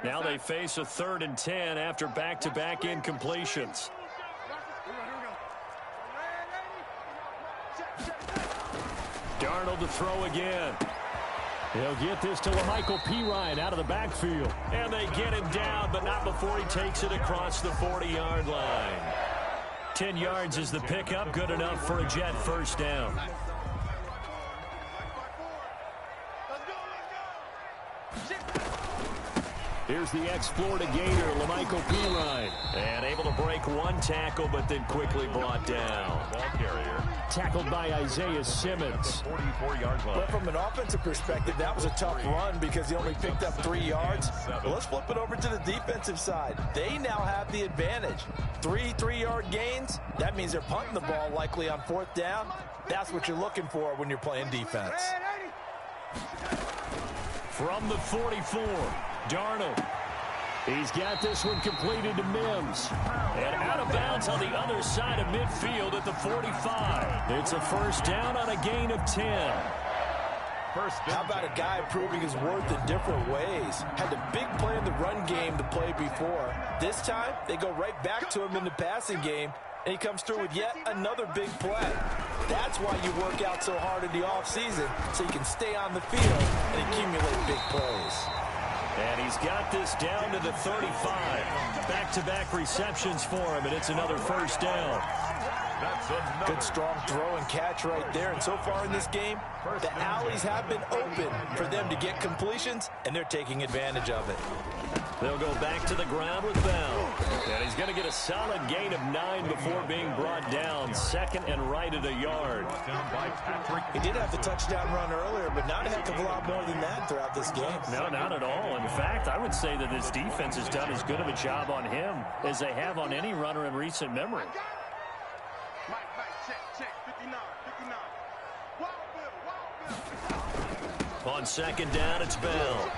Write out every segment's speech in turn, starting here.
Now they face a 3rd and 10 after back-to-back incompletions. Darnold to throw again. He'll get this to LaMichael Pirine out of the backfield. And they get him down, but not before he takes it across the 40-yard line. 10 yards is the pickup, good enough for a Jet first down. Here's the ex-Florida Gator, LaMichael Pirine. And able to break one tackle, but then quickly brought down. Ball carrier. Tackled by Isaiah Simmons. 44-yard line. But from an offensive perspective, that was a tough run because he only picked up 3 yards. But let's flip it over to the defensive side. They now have the advantage. 3 3-yard gains. That means they're punting the ball likely on 4th down. That's what you're looking for when you're playing defense. From the 44, Darnold. He's got this one completed to Mims. And out of bounds on the other side of midfield at the 45. It's a first down on a gain of 10. How about a guy proving his worth in different ways? Had a big play in the run game to play before. This time, they go right back to him in the passing game, and he comes through with yet another big play. That's why you work out so hard in the offseason, so you can stay on the field and accumulate big plays. And he's got this down to the 35. Back-to-back receptions for him, and it's another first down. Good strong throw and catch right there. And so far in this game, the alleys have been open for them to get completions, and they're taking advantage of it. They'll go back to the ground with Bell. And he's going to get a solid gain of 9 before being brought down. Second and right at a yard. He did have the touchdown run earlier, but not a heck of a lot more than that throughout this game. No, not at all. In fact, I would say that this defense has done as good of a job on him as they have on any runner in recent memory. On second down, it's Bell.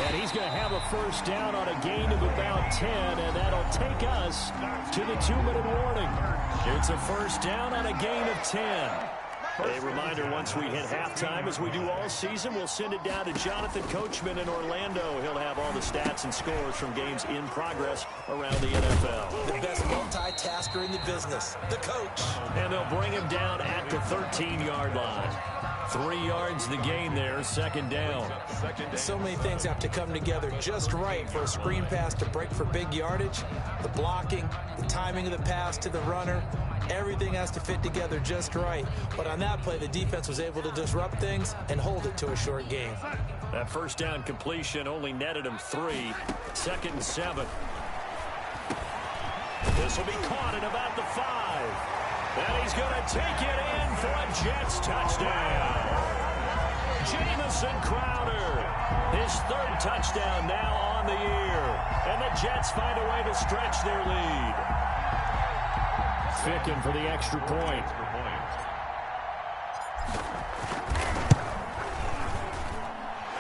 And he's going to have a first down on a gain of about 10, and that'll take us to the 2-minute warning. It's a first down on a gain of 10. A reminder, once we hit halftime, as we do all season, we'll send it down to Jonathan Coachman in Orlando. He'll have all the stats and scores from games in progress around the NFL. The best multitasker in the business, the coach. And they'll bring him down at the 13-yard line. 3 yards the gain there, second down. So many things have to come together just right for a screen pass to break for big yardage. The blocking, the timing of the pass to the runner, everything has to fit together just right. But on that play, the defense was able to disrupt things and hold it to a short game. That first down completion only netted him 3. Second and 7. This will be caught at about the 5. And he's going to take it in for a Jets touchdown. Jamison Crowder, his 3rd touchdown now on the year. And the Jets find a way to stretch their lead. Ficken for the extra point.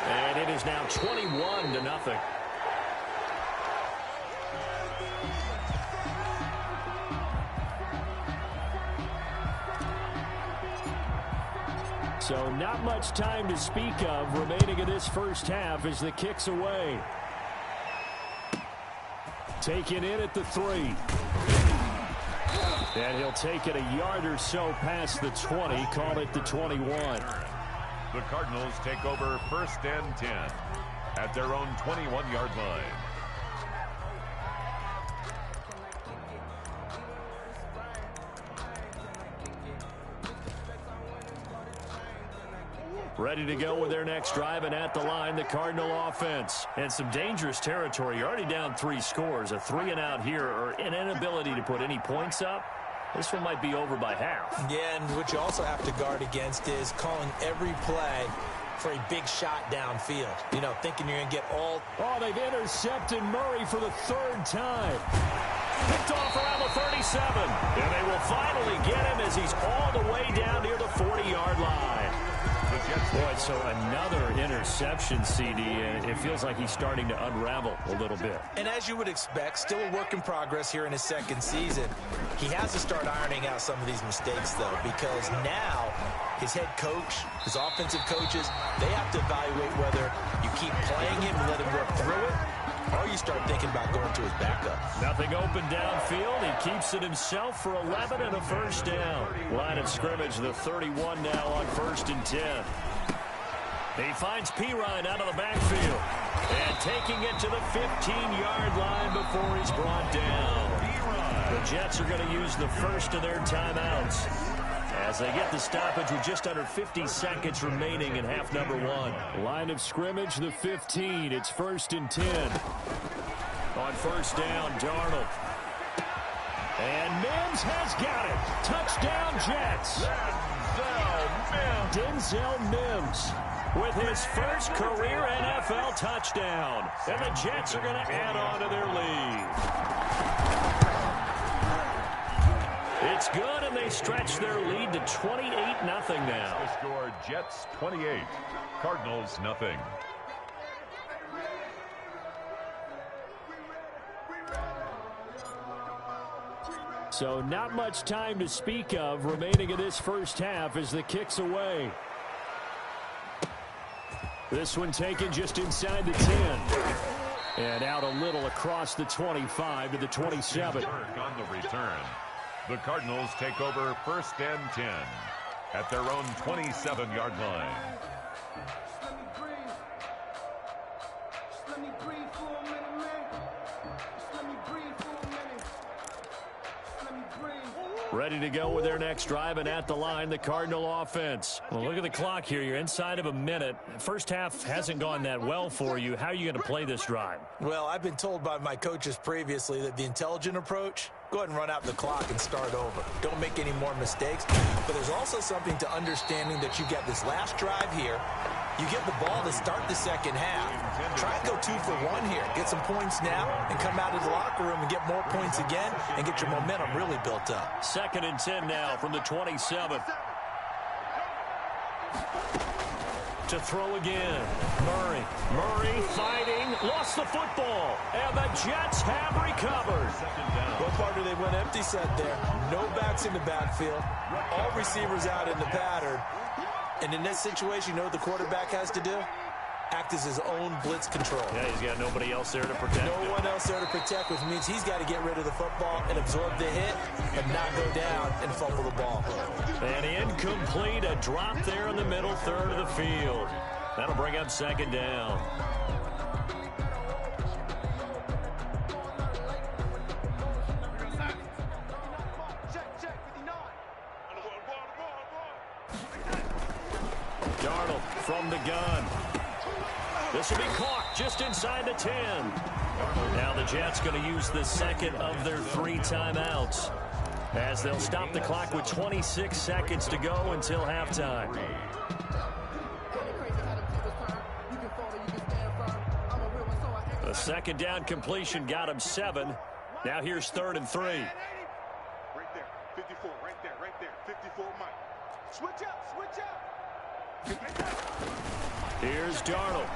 And it is now 21-0. So not much time to speak of remaining in this first half as the kick's away. Taken in at the 3. And he'll take it a yard or so past the 20, call it the 21. The Cardinals take over 1st and 10 at their own 21-yard line. Ready to go with their next drive, and at the line, the Cardinal offense. And some dangerous territory. You're already down 3 scores. A 3-and-out here, or an inability to put any points up. This one might be over by half. Yeah, and what you also have to guard against is calling every play for a big shot downfield. You know, thinking you're going to get all... Oh, they've intercepted Murray for the 3rd time. Picked off around the 37. And they will finally get him as he's all the way down near the 40-yard line. Boy, so another interception, CD. It feels like he's starting to unravel a little bit. And as you would expect, still a work in progress here in his 2nd season. He has to start ironing out some of these mistakes, though, because now his head coach, his offensive coaches, they have to evaluate whether you keep playing him and let him work through it, or you start thinking about going to his backup. Nothing open downfield. He keeps it himself for 11 and a first down. Line of scrimmage, the 31 now on 1st and 10. He finds Pirine out of the backfield. And taking it to the 15-yard line before he's brought down. The Jets are going to use the first of their timeouts as they get the stoppage with just under 50 seconds remaining in half number 1. Line of scrimmage, the 15. It's 1st and 10. On 1st down, Darnold. And Mims has got it. Touchdown, Jets. Denzel Mims with his first career NFL touchdown. And the Jets are going to add on to their lead. It's good, and they stretch their lead to 28-0 now. The score, Jets 28, Cardinals nothing. So not much time to speak of remaining in this first half as the kick's away. This one taken just inside the 10. And out a little across the 25 to the 27. On the return, the Cardinals take over 1st and 10 at their own 27-yard line. Ready to go with their next drive, and at the line, the Cardinal offense. Well, look at the clock here. You're inside of a minute. First half hasn't gone that well for you. How are you going to play this drive? Well, I've been told by my coaches previously that the intelligent approach, go ahead and run out the clock and start over. Don't make any more mistakes. But there's also something to understanding that you get this last drive here. You get the ball to start the second half. Try and go 2 for 1 here. Get some points now and come out of the locker room and get more points again and get your momentum really built up. 2nd and 10 now from the 27. To throw again. Murray fighting. Lost the football. And the Jets have recovered. What part do they went empty set there? No backs in the backfield. All receivers out in the pattern. And in this situation, you know what the quarterback has to do? Act as his own blitz control. Yeah, he's got nobody else there to protect him. No one else there to protect, which means he's got to get rid of the football and absorb the hit and not go down and fumble the ball. And incomplete, a drop there in the middle third of the field. That'll bring up 2nd down. Darnold from the gun. This will be caught just inside the 10. Now the Jets going to use the second of their 3 timeouts as they'll stop the clock with 26 seconds to go until halftime. The 2nd down completion got him 7. Now here's 3rd and 3. Right there, 54, right there, 54, Mike. Switch up. Here's Darnold.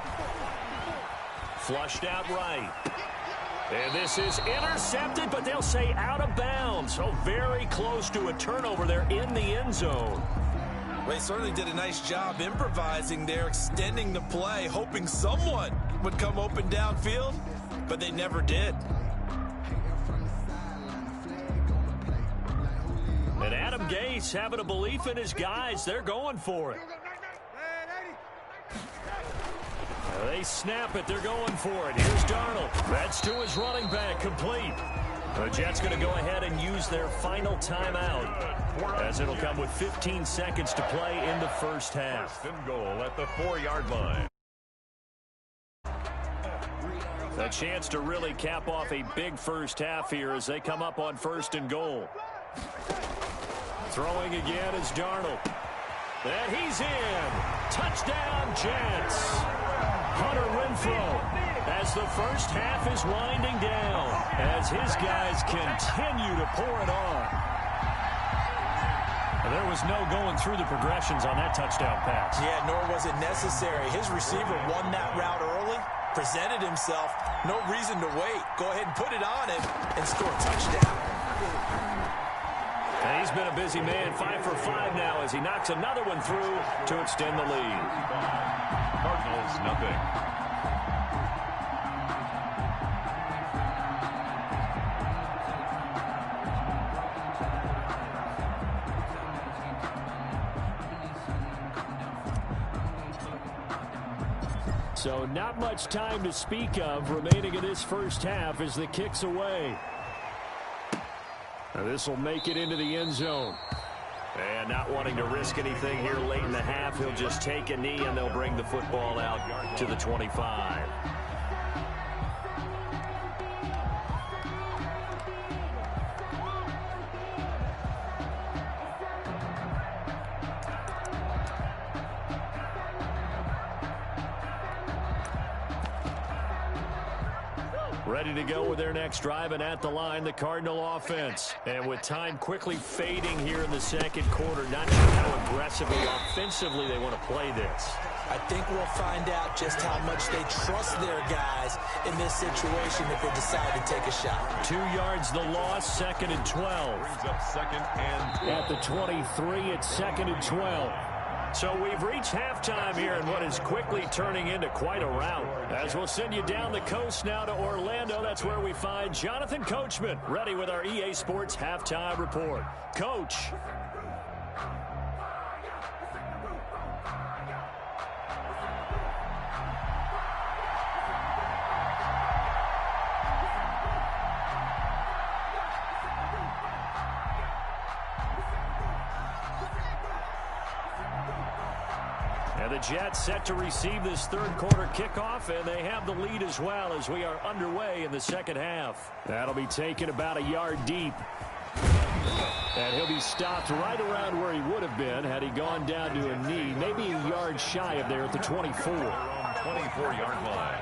Flushed out right. And this is intercepted, but they'll say out of bounds. So very close to a turnover there in the end zone. They certainly did a nice job improvising there, extending the play, hoping someone would come open downfield, but they never did. And Adam Gase having a belief in his guys. They're going for it. They snap it. They're going for it. Here's Darnold. That's to his running back. Complete. The Jets going to go ahead and use their final timeout as it'll come with 15 seconds to play in the first half. 1st and goal at the 4-yard line. A chance to really cap off a big first half here as they come up on 1st and goal. Throwing again is Darnold. And he's in. Touchdown, Jets. Hunter Renfrow as the first half is winding down as his guys continue to pour it on. There was no going through the progressions on that touchdown pass. Yeah, nor was it necessary. His receiver won that route early, presented himself. No reason to wait. Go ahead and put it on him and score a touchdown. And he's been a busy man, 5 for 5 now as he knocks another one through to extend the lead. Cardinals nothing. So not much time to speak of remaining in this first half as the kick's away. This will make it into the end zone. And not wanting to risk anything here late in the half, he'll just take a knee and they'll bring the football out to the 25. Ready to go with their next drive, and at the line, the Cardinal offense. And with time quickly fading here in the second quarter, not sure how aggressively, offensively they want to play this. I think we'll find out just how much they trust their guys in this situation if they decide to take a shot. 2 yards the loss, 2nd and 12. Brings up 2nd and 12. At the 23, it's 2nd and 12. So we've reached halftime here in what is quickly turning into quite a rout. As we'll send you down the coast now to Orlando, that's where we find Jonathan Coachman, ready with our EA Sports Halftime Report. Coach. And the Jets set to receive this third quarter kickoff, and they have the lead as well as we are underway in the second half. That'll be taken about a yard deep. And he'll be stopped right around where he would have been had he gone down to a knee, maybe a yard shy of there at the 24. 24-yard line.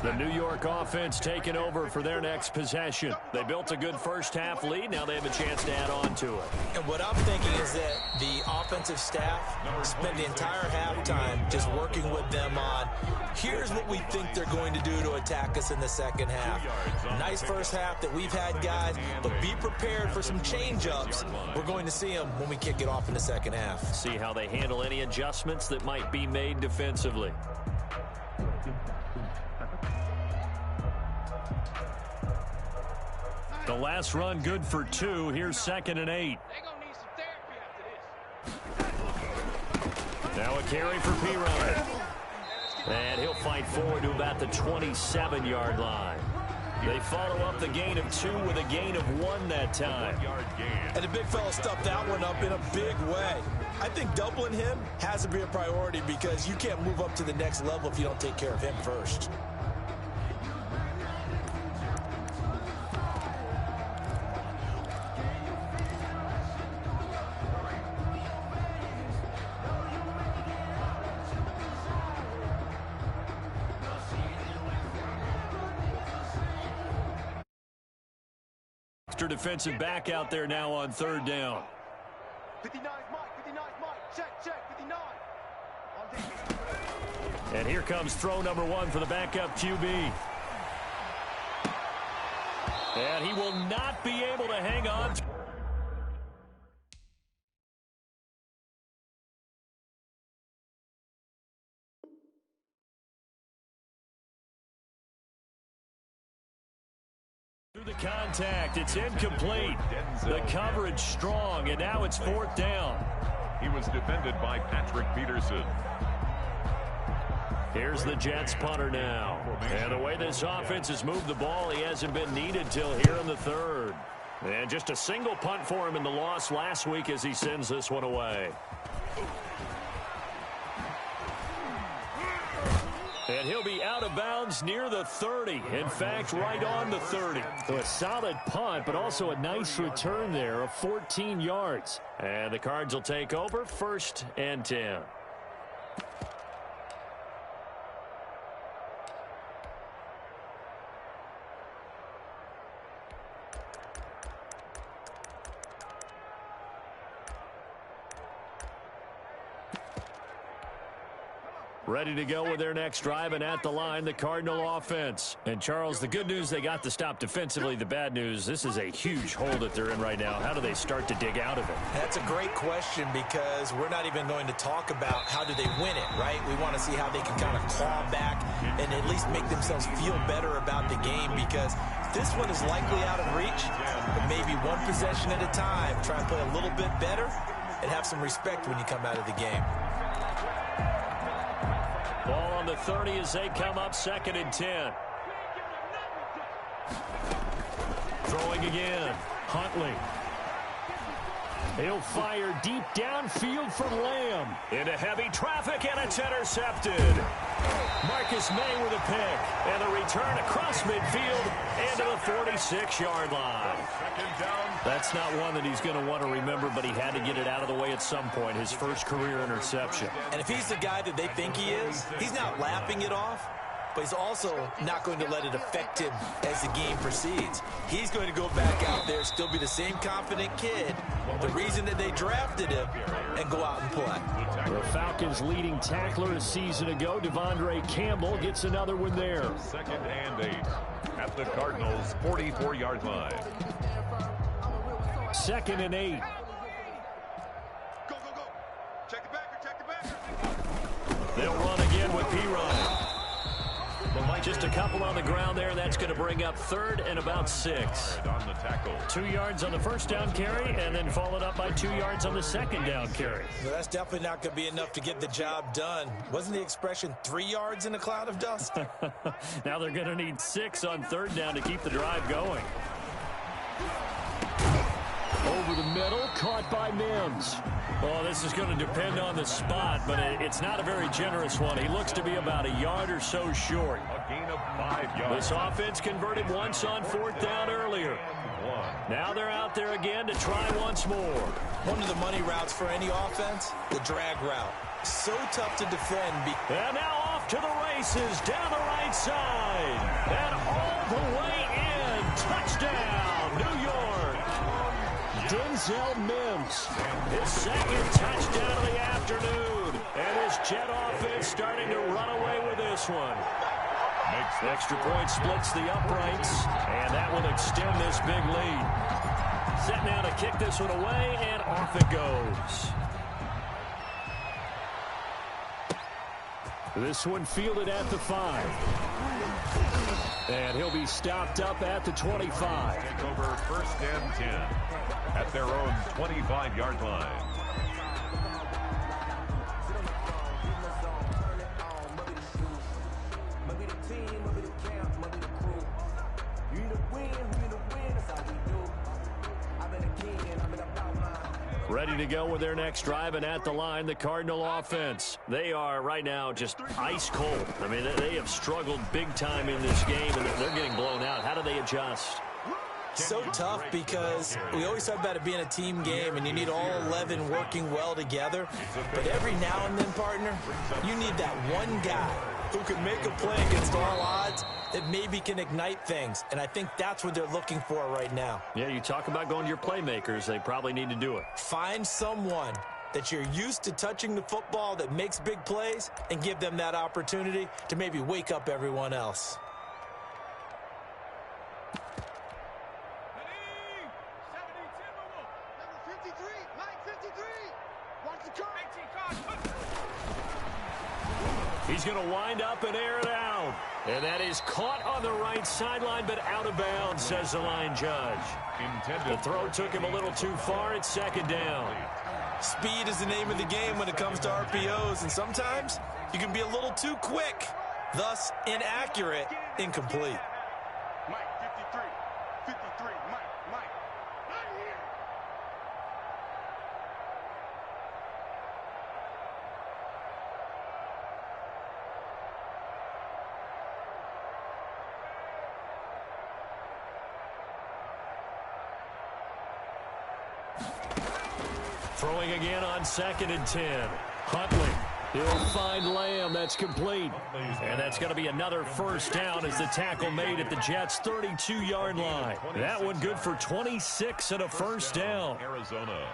The New York offense taking over for their next possession. They built a good first half lead. Now they have a chance to add on to it. And what I'm thinking is that the offensive staff spent the entire halftime just working with them on, here's what we think they're going to do to attack us in the second half. Nice first half that we've had, guys, but be prepared for some change-ups. We're going to see them when we kick it off in the second half. See how they handle any adjustments that might be made defensively. The last run good for 2. Here's 2nd and 8. Now a carry for P-Ryan. And he'll fight forward to about the 27-yard line. They follow up the gain of 2 with a gain of 1 that time. And the big fella stuffed that one up in a big way. I think doubling him has to be a priority because you can't move up to the next level if you don't take care of him first. Defensive back out there now on 3rd down. 59 Mike, check, 59. And here comes throw number 1 for the backup QB. And he will not be able to hang on. The contact, it's incomplete. The coverage strong, and now it's 4th down. He was defended by Patrick Peterson. Here's the Jets punter now. And the way this offense has moved the ball, he hasn't been needed till here in the 3rd. And just a single punt for him in the loss last week as he sends this one away. And he'll be out of bounds near the 30. In fact, right on the 30. So a solid punt, but also a nice return there of 14 yards. And the Cards will take over 1st and 10. Ready to go with their next drive, and at the line, the Cardinal offense. And, Charles, the good news, they got to stop defensively. The bad news, this is a huge hole that they're in right now. How do they start to dig out of it? That's a great question, because we're not even going to talk about how do they win it, right? We want to see how they can kind of claw back and at least make themselves feel better about the game, because this one is likely out of reach, but maybe one possession at a time. Try and play a little bit better and have some respect when you come out of the game. Ball on the 30 as they come up 2nd and 10. Throwing again. Huntley. He'll fire deep downfield for Lamb. Into heavy traffic, and it's intercepted. Marcus May with a pick. And a return across midfield into the 46-yard line. That's not one that he's going to want to remember, but he had to get it out of the way at some point. His first career interception. And if he's the guy that they think he is, he's not laughing it off, but he's also not going to let it affect him as the game proceeds. He's going to go back out there, still be the same confident kid, the reason that they drafted him, and go out and play. The Falcons' leading tackler a season ago, Devondre Campbell, gets another one there. 2nd and 8 at the Cardinals' 44-yard line. 2nd and 8. Go, go, go. Check the backer, check the backer. They'll run again with P-Ryan. Just a couple on the ground there. That's going to bring up 3rd and about 6. On the tackle. 2 yards on the first down carry, and then followed up by 2 yards on the second down carry. Well, that's definitely not going to be enough to get the job done. Wasn't the expression 3 yards in a cloud of dust? Now they're going to need 6 on 3rd down to keep the drive going. Over the middle, caught by Mims. Oh, this is going to depend on the spot, but it's not a very generous one. He looks to be about a yard or so short. A gain of 5 yards. This offense converted once on 4th down earlier. Now they're out there again to try once more. One of the money routes for any offense, the drag route. So tough to defend. And now off to the races down the right side. And all the way in. Touchdown, New York. Denzel Mims, his 2nd touchdown of the afternoon. And his Jet offense starting to run away with this one. Extra point splits the uprights, and that will extend this big lead. Set now to kick this one away, and off it goes. This one fielded at the 5. And he'll be stopped up at the 25. Take over 1st and 10 at their own 25-yard line. Ready to go with their next drive, and at the line, the Cardinal offense. They are right now just ice cold. I mean, they have struggled big time in this game, and they're getting blown out. How do they adjust? So tough, because we always talk about it being a team game, and you need all 11 working well together. But every now and then, partner, you need that one guy who can make a play against all odds that maybe can ignite things. And I think that's what they're looking for right now. Yeah, you talk about going to your playmakers. They probably need to do it. Find someone that you're used to touching the football that makes big plays and give them that opportunity to maybe wake up everyone else. He's going to wind up and air it out. And that is caught on the right sideline, but out of bounds, says the line judge. The throw took him a little too far. It's 2nd down. Speed is the name of the game when it comes to RPOs, and sometimes you can be a little too quick, thus inaccurate, incomplete. Mike, 53. 53. Mike. Right here. Throwing again on 2nd and 10. Huntley. He'll find Lamb. That's complete. And that's going to be another 1st down as the tackle made at the Jets' 32-yard line. That one good for 26 and a 1st down. Arizona.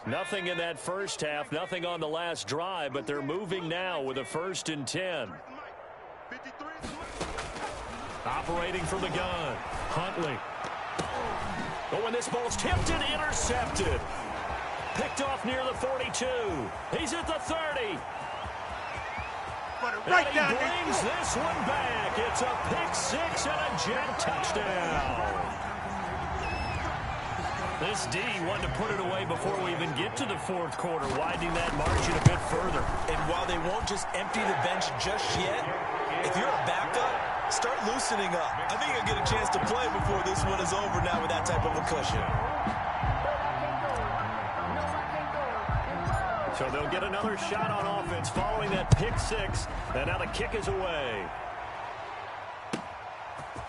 Nothing in that first half, nothing on the last drive, but they're moving now with a 1st and 10. Operating from the gun, Huntley. Oh, and this ball's tipped and intercepted. Picked off near the 42. He's at the 30. Right and he brings this one back. It's a pick 6 and a jet touchdown. This D wanted to put it away before we even get to the 4th quarter, widening that margin a bit further. And while they won't just empty the bench just yet, if you're a backup, start loosening up. I think you'll get a chance to play before this one is over now with that type of a cushion. So they'll get another shot on offense following that pick 6, and now the kick is away.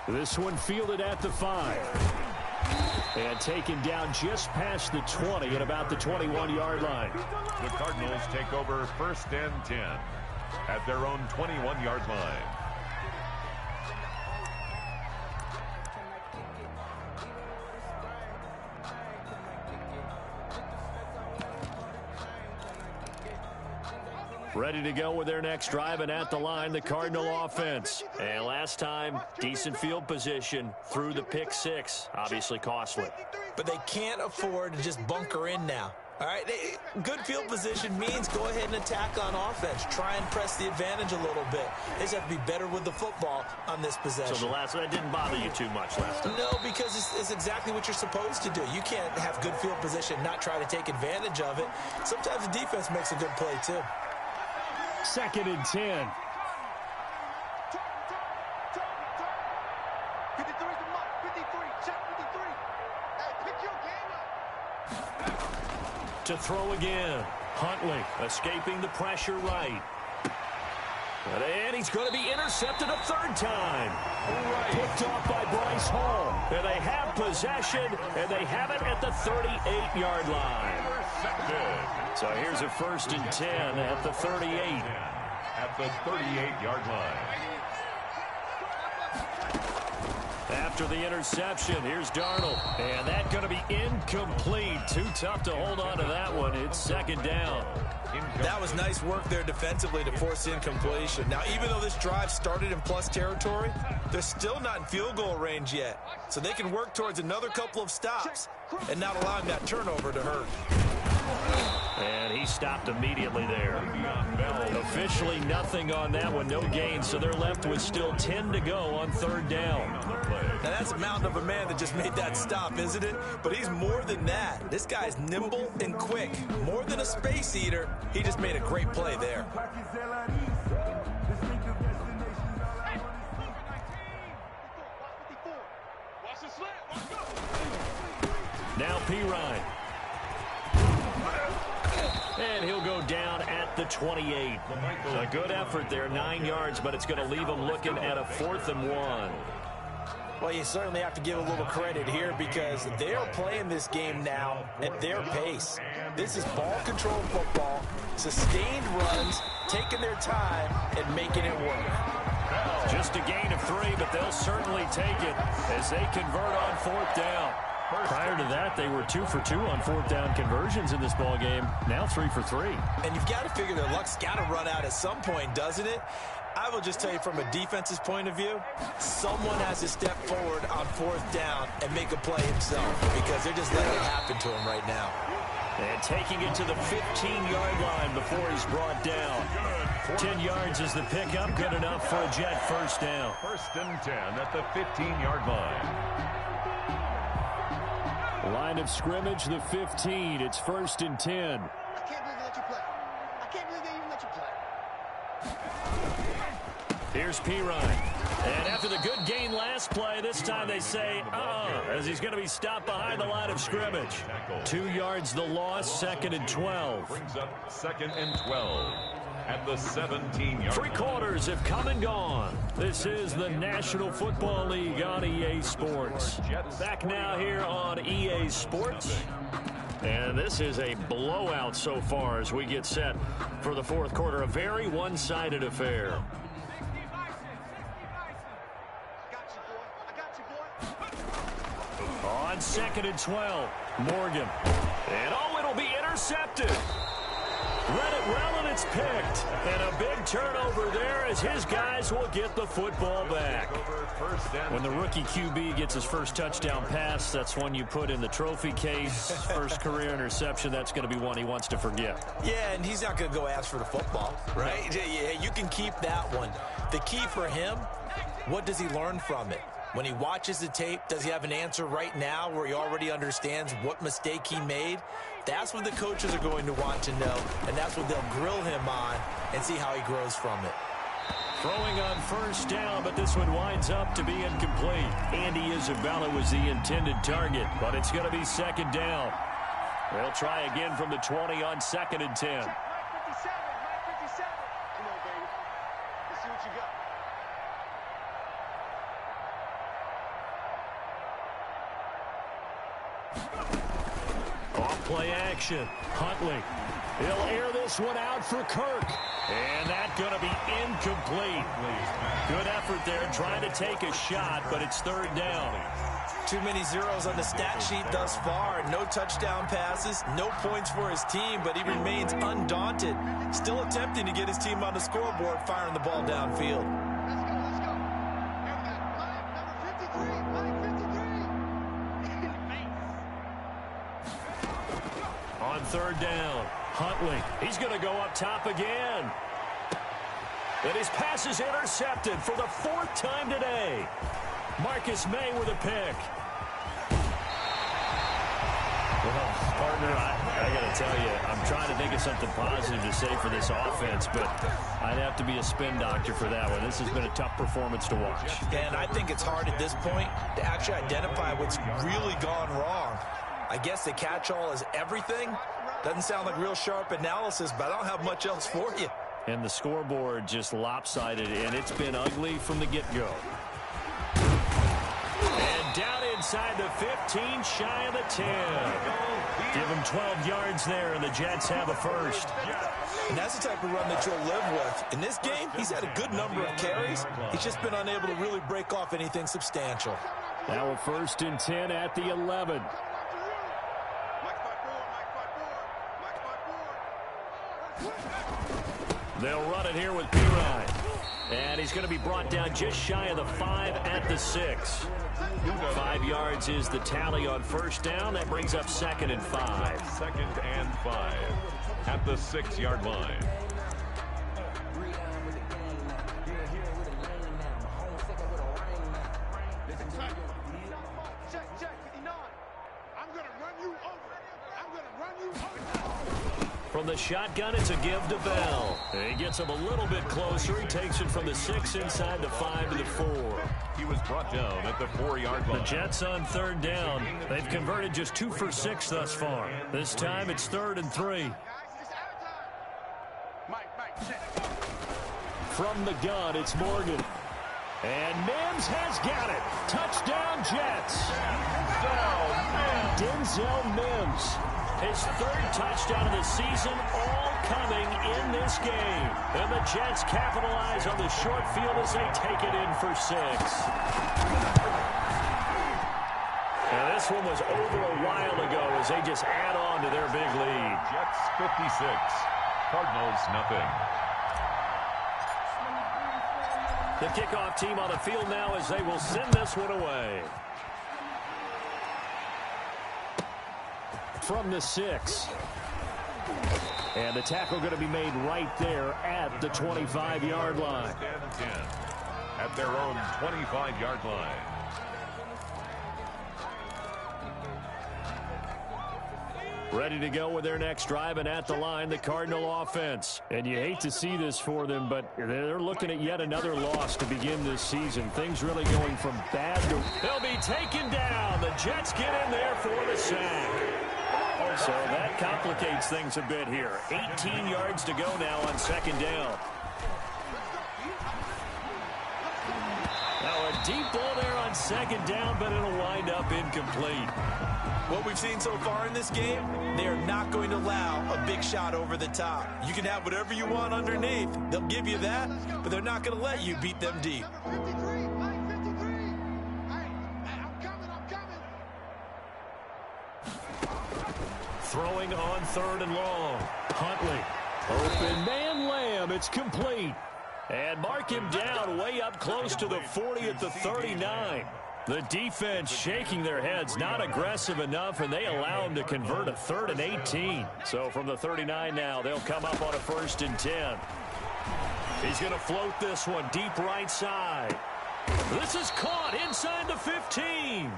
This one fielded at the 5. And taken down just past the 20 at about the 21-yard line. The Cardinals take over 1st and 10 at their own 21-yard line. Ready to go with their next drive, and at the line, the Cardinal offense. And last time, decent field position through the pick 6. Obviously costly. But they can't afford to just bunker in now. All right, good field position means go ahead and attack on offense. Try and press the advantage a little bit. They just have to be better with the football on this possession. So that didn't bother you too much last time? No, because it's exactly what you're supposed to do. You can't have good field position, not try to take advantage of it. Sometimes the defense makes a good play, too. 2nd and 10. To throw again. Huntley escaping the pressure right. And he's going to be intercepted a 3rd time. Picked off by Bryce Hall. And they have possession, and they have it at the 38-yard line. So here's a 1st and 10 at the 38. At the 38-yard line. After the interception, here's Darnold. And that's going to be incomplete. Too tough to hold on to that one. It's 2nd down. That was nice work there defensively to force incompletion. Now, even though this drive started in plus territory, they're still not in field goal range yet. So they can work towards another couple of stops and not allowing that turnover to hurt. And he stopped immediately there. Officially nothing on that one, no gain, so they're left with still 10 to go on 3rd down. Now that's a mountain of a man that just made that stop, isn't it? But he's more than that. This guy's nimble and quick. More than a space eater, he just made a great play there. Now Pirine. And he'll go down at the 28. A good effort there, 9 yards, but it's going to leave him looking at a 4th and 1. Well, you certainly have to give a little credit here because they're playing this game now at their pace. This is ball control football, sustained runs, taking their time, and making it work. Just a gain of 3, but they'll certainly take it as they convert on 4th down. Prior to that, they were 2 for 2 on 4th down conversions in this ball game. Now 3 for 3. And you've got to figure their luck's got to run out at some point, doesn't it? I will just tell you from a defense's point of view, someone has to step forward on 4th down and make a play himself because they're just letting it happen to him right now. And taking it to the 15-yard line before he's brought down. 10 yards is the pickup, good enough for a Jet 1st down. 1st and 10 at the 15-yard line. Line of scrimmage, the 15. It's 1st and 10. I can't believe they let you play. I can't believe they even let you play. Here's Pirine. And after the good gain last play, this time they say, as he's going to be stopped behind the line of scrimmage. 2 yards the loss, 2nd and 12. Brings up 2nd and 12 at the 17-yard 3 quarters have come and gone. This is the National Football League on EA Sports. Back now here on EA Sports. And this is a blowout so far as we get set for the 4th quarter. A very one-sided affair. On 2nd and 12, Morgan. And it'll That'll be intercepted. Read it well, and it's picked. And a big turnover there as his guys will get the football back. When the rookie QB gets his first touchdown pass, that's one you put in the trophy case. First career interception, that's going to be one he wants to forget. Yeah, and he's not going to go ask for the football, right? Yeah, you can keep that one. The key for him, what does he learn from it? When he watches the tape, does he have an answer right now where he already understands what mistake he made? That's what the coaches are going to want to know, and that's what they'll grill him on and see how he grows from it. Throwing on first down, but this one winds up to be incomplete. Andy Isabella was the intended target, but it's going to be second down. They'll try again from the 20 on 2nd and 10. Mike 57, Mike 57. Come on, baby. Let's see what you got. Off play action. Huntley. He'll air this one out for Kirk. And that's going to be incomplete. Good effort there trying to take a shot, but it's third down. Too many zeros on the stat sheet thus far. No touchdown passes, no points for his team, but he remains undaunted. Still attempting to get his team on the scoreboard, firing the ball downfield. Let's go, let's go. And we got Mike, number 53, Mike 53. On third down, Huntley. He's going to go up top again. And his pass is intercepted for the 4th time today. Marcus May with a pick. Well, partner, I got to tell you, I'm trying to think of something positive to say for this offense, but I'd have to be a spin doctor for that one. This has been a tough performance to watch. And I think it's hard at this point to actually identify what's really gone wrong. I guess the catch-all is everything. Doesn't sound like real sharp analysis, but I don't have much else for you. And the scoreboard just lopsided, and it's been ugly from the get-go. And down inside the 15, shy of the 10. Give him 12 yards there, and the Jets have a first. And that's the type of run that you'll live with. In this game, he's had a good number of carries. He's just been unable to really break off anything substantial. Now a 1st and 10 at the 11. They'll run it here with P-Ryan. And he's going to be brought down just shy of the 5 at the 6. 5 yards is the tally on first down. That brings up 2nd and 5. 2nd and 5 at the 6-yard line. From the shotgun, it's a give to Bell. He gets him a little bit closer. He takes it from the 6 inside the 5 to the 4. He was brought down at the 4-yard line. The Jets on third down. They've converted just 2 for 6 thus far. This time it's 3rd and 3. From the gun, it's Morgan. And Mims has got it. Touchdown, Jets. Denzel Mims. His 3rd touchdown of the season, all coming in this game. And the Jets capitalize on the short field as they take it in for 6. And this one was over a while ago as they just add on to their big lead. Jets 56, Cardinals nothing. The kickoff team on the field now as they will send this one away. From the 6. And the tackle going to be made right there at the 25-yard line. 10 at their own 25-yard line. Ready to go with their next drive, and at the line, the Cardinal offense. And you hate to see this for them, but they're looking at yet another loss to begin this season. Things really going from bad to... They'll be taken down. The Jets get in there for the sack. So that complicates things a bit here. 18 yards to go now on 2nd down. Now a deep ball there on 2nd down, but it'll wind up incomplete. What we've seen so far in this game, they are not going to allow a big shot over the top. You can have whatever you want underneath. They'll give you that, but they're not going to let you beat them deep. Throwing on 3rd and long. Huntley. Open man Lamb. It's complete. And mark him down way up close to the 40 at the 39. The defense shaking their heads, not aggressive enough, and they allow him to convert a 3rd and 18. So from the 39 now, they'll come up on a 1st and 10. He's going to float this one deep right side. This is caught inside the 15.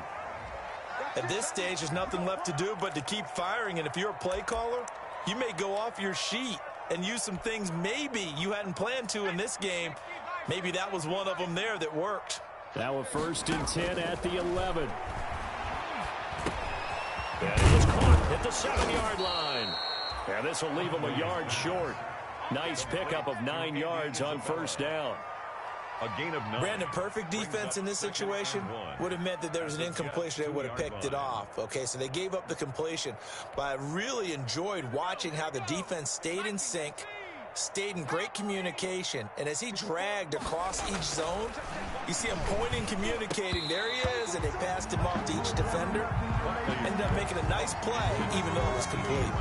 At this stage, there's nothing left to do but to keep firing, and if you're a play caller, you may go off your sheet and use some things maybe you hadn't planned to in this game. Maybe that was one of them there that worked. Now a 1st and 10 at the 11. And it was caught at the 7-yard line. And this will leave him a yard short. Nice pickup of 9 yards on 1st down. A gain of 9. Brandon, perfect defense in this situation would have meant that there was an incompletion. They would have picked it off. Okay, so they gave up the completion. But I really enjoyed watching how the defense stayed in sync, stayed in great communication. And as he dragged across each zone, you see him pointing, communicating. There he is, and they passed him off to each defender. Ended up making a nice play, even though it was complete.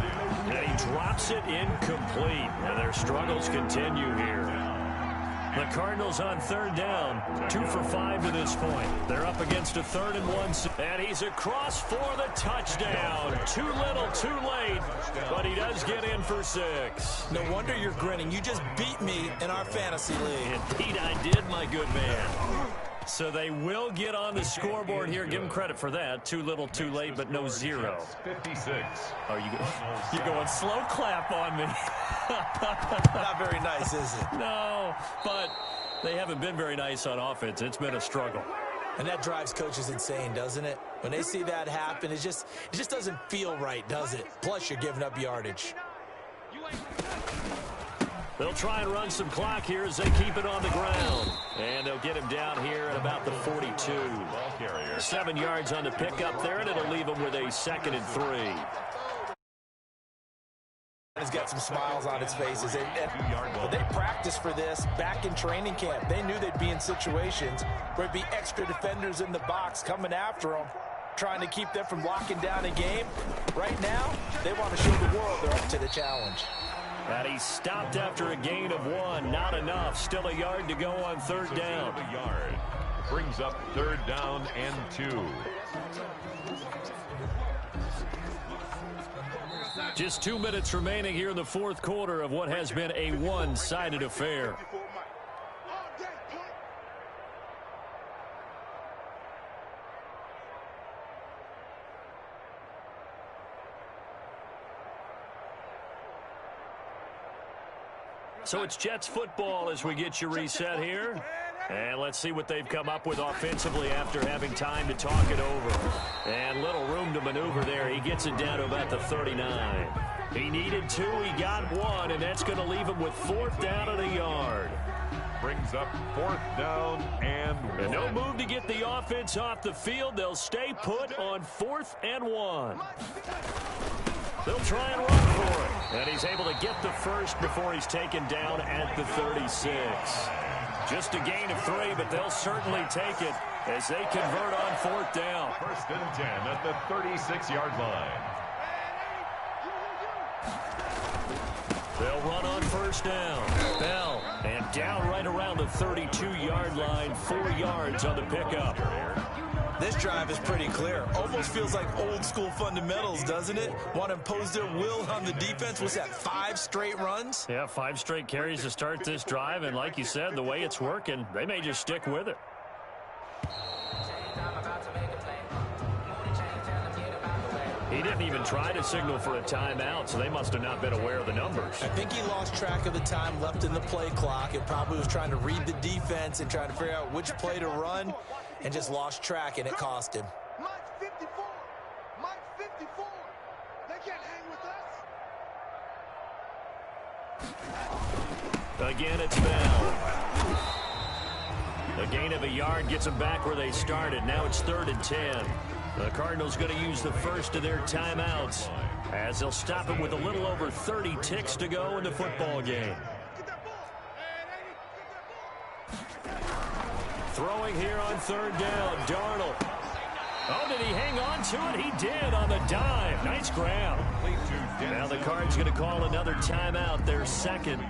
And he drops it incomplete. And their struggles continue here. The Cardinals on 3rd down, 2 for 5 to this point. They're up against a 3rd and 1. And he's across for the touchdown. Too little, too late, but he does get in for 6. No wonder you're grinning. You just beat me in our fantasy league. Indeed I did, my good man. So they will get on the scoreboard here. Give them credit for that. Too little, too late, but no 0. 56. Oh, you're going slow clap on me. Not very nice, is it? No, but they haven't been very nice on offense. It's been a struggle. And that drives coaches insane, doesn't it? When they see that happen, it just doesn't feel right, does it? Plus, you're giving up yardage. They'll try and run some clock here as they keep it on the ground. And they'll get him down here at about the 42. 7 yards on the pickup there, and it'll leave him with a 2nd and 3. He's got some smiles on his faces. But they practiced for this back in training camp. They knew they'd be in situations where there'd be extra defenders in the box coming after them, trying to keep them from locking down a game. Right now, they want to show the world they're up to the challenge. And he stopped after a gain of 1. Not enough. Still a yard to go on 3rd down. A yard. Brings up 3rd down and 2. Just 2 minutes remaining here in the 4th quarter of what has been a one-sided affair. So it's Jets football as we get you reset here. And let's see what they've come up with offensively after having time to talk it over. And little room to maneuver there. He gets it down to about the 39. He needed 2. He got 1, and that's going to leave him with 4th down and a yard. Brings up 4th down and 1. And no move to get the offense off the field. They'll stay put on 4th and 1. They'll try and run for it. And he's able to get the first before he's taken down at the 36. Just a gain of 3, but they'll certainly take it as they convert on 4th down. 1st and 10 at the 36-yard line. They'll run on 1st down. Bell, and down right around the 32-yard line, 4 yards on the pickup. This drive is pretty clear. Almost feels like old school fundamentals, doesn't it? Want to impose their will on the defense. Was that 5 straight runs? Yeah, 5 straight carries to start this drive. And like you said, the way it's working, they may just stick with it. He didn't even try to signal for a timeout, so they must have not been aware of the numbers. I think he lost track of the time left in the play clock and probably was trying to read the defense and trying to figure out which play to run and just lost track, and it cost him. Mike 54. Mike 54. They can't hang with us. Again, it's Bell. A gain of a yard gets them back where they started. Now it's 3rd and 10. The Cardinals going to use the first of their timeouts as they'll stop it with a little over 30 ticks to go in the football game. Throwing here on 3rd down, Darnold. Oh, did he hang on to it? He did on the dive. Nice grab. Now the Cards going to call another timeout, their second,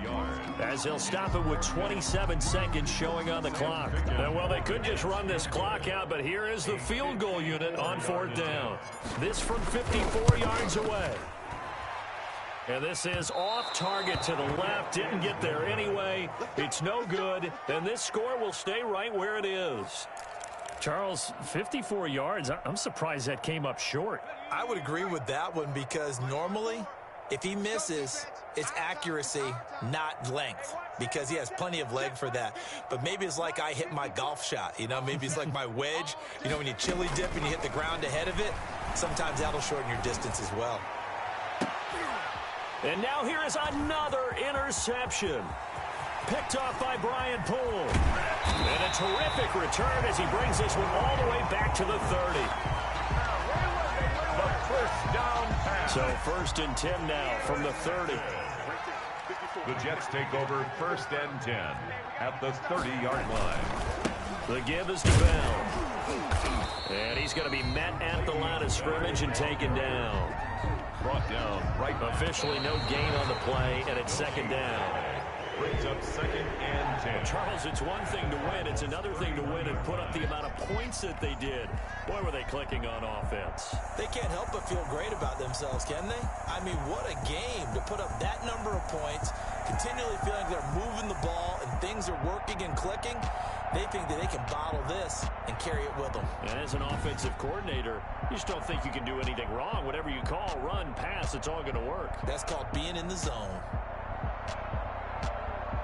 as he'll stop it with 27 seconds showing on the clock. Well, they could just run this clock out, but here is the field goal unit on 4th down. This from 54 yards away. And this is off target to the left. Didn't get there anyway. It's no good. And this score will stay right where it is. Charles, 54 yards. I'm surprised that came up short. I would agree with that one because normally if he misses, it's accuracy, not length, because he has plenty of leg for that. But maybe it's like I hit my golf shot. You know, maybe it's like my wedge. You know, when you chili dip and you hit the ground ahead of it, sometimes that'll shorten your distance as well. And now here is another interception. Picked off by Brian Poole. And a terrific return as he brings this one all the way back to the 30. The first down pass. So 1st and 10 now from the 30. The Jets take over 1st and 10 at the 30-yard line. The give is to Bell. And he's going to be met at the line of scrimmage and taken down. Brought down right. Officially no gain on the play, and it's 2nd down. Brings up 2nd and 10. Charles, it's one thing to win. It's another thing to win and put up the amount of points that they did. Boy, were they clicking on offense. They can't help but feel great about themselves, can they? I mean, what a game to put up that number of points, continually feeling they're moving the ball and things are working and clicking. They think that they can bottle this and carry it with them. And as an offensive coordinator, you just don't think you can do anything wrong. Whatever you call, run, pass, it's all going to work. That's called being in the zone.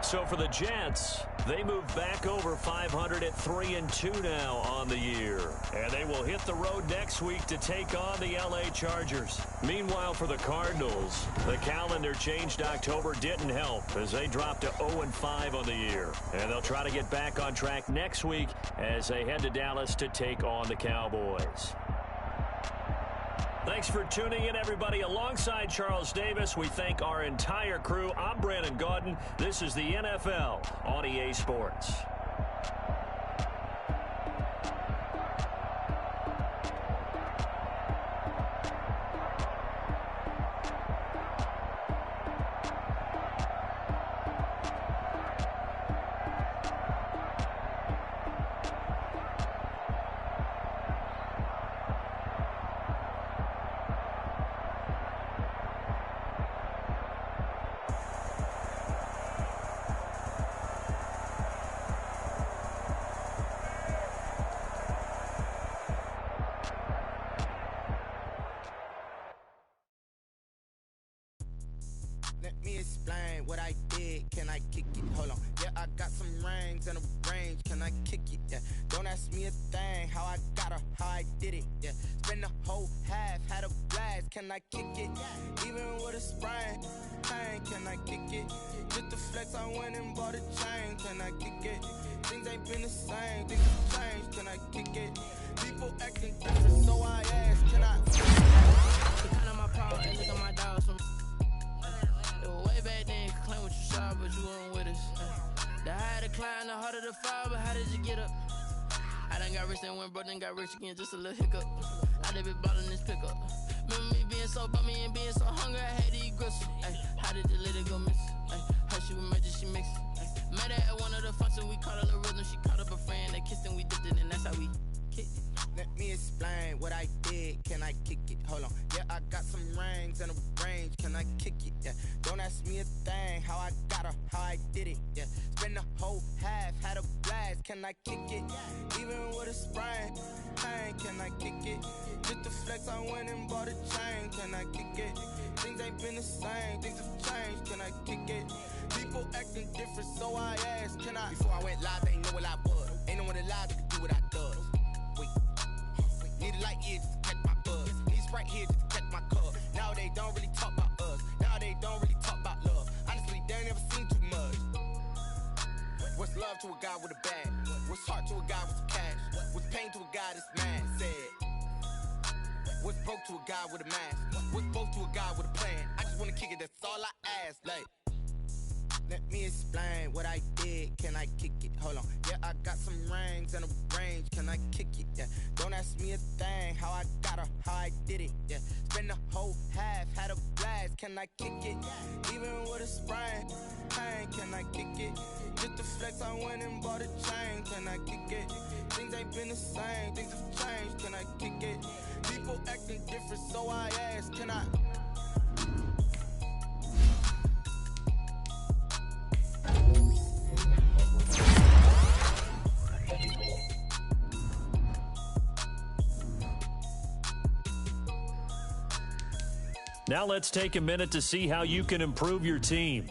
So for the Jets, they move back over 500 at 3-2 now on the year. And they will hit the road next week to take on the LA Chargers. Meanwhile, for the Cardinals, the calendar changed. October didn't help as they dropped to 0-5 on the year. And they'll try to get back on track next week as they head to Dallas to take on the Cowboys. Thanks for tuning in, everybody. Alongside Charles Davis, we thank our entire crew. I'm Brandon Gaudin. This is the NFL on EA Sports. Let me explain what I did. Can I kick it? Hold on. Yeah, I got some rings and a range. Can I kick it? Yeah. Don't ask me a thing. How I got her, how I did it. Yeah. Spend the whole half, had a blast. Can I kick it? Even with a sprain. Pain, can I kick it? Just the flex, I went and bought a chain. Can I kick it? Things ain't been the same. Things have changed. Can I kick it? People acting different, so I ask, can I? The kind of my power, and look at my dogs from. Way back then, you could claim what you saw, but you weren't with us. The higher the climb, the harder the fall, but how did you get up? I done got rich and went broke, then got rich again, just a little hiccup. I done been ballin' this pickup. Remember me being so bummy and being so hungry, I had to eat gristle. How did the lady go miss? Her she was magic, she mixed. Met her at one of the functions, we called her the rhythm. She called up a friend, they kissed and we dipped it, and that's how we kicked it. Let me explain what I did. Can I kick it? Hold on. Yeah, I got some rings and a range. Can I kick it? Yeah. Don't ask me a thing. How I got her, how I did it. Yeah. Spend the whole half, had a blast. Can I kick it? Even with a sprain. Pain, can I kick it? Just the flex, I went and bought a chain. Can I kick it? Things ain't been the same. Things have changed. Can I kick it? People acting different, so I asked, can I? Before I went live, they ain't know what I was. Ain't no one alive that could do what I does. Need a light here just to catch my buzz. Need Sprite here just to catch my cup. Now they don't really talk about us. Now they don't really talk about love. Honestly, they ain't never seen too much. What's love to a guy with a bag? What's heart to a guy with some cash? What's pain to a guy that's mad? Said. What's broke to a guy with a mask? What's both to a guy with a plan? I just wanna kick it, that's all I ask. Like, Let me explain what I did. Can I kick it? Hold on. Yeah, I got some rings and a range. Can I kick it? Yeah. Don't ask me a thing. How I got her, how I did it. Yeah. Spend the whole half, had a blast. Can I kick it? Even with a sprain. Pain, can I kick it? Just the flex, I went and bought a chain. Can I kick it? Things ain't been the same. Things have changed. Can I kick it? People acting different, so I ask. Can I? Now let's take a minute to see how you can improve your team.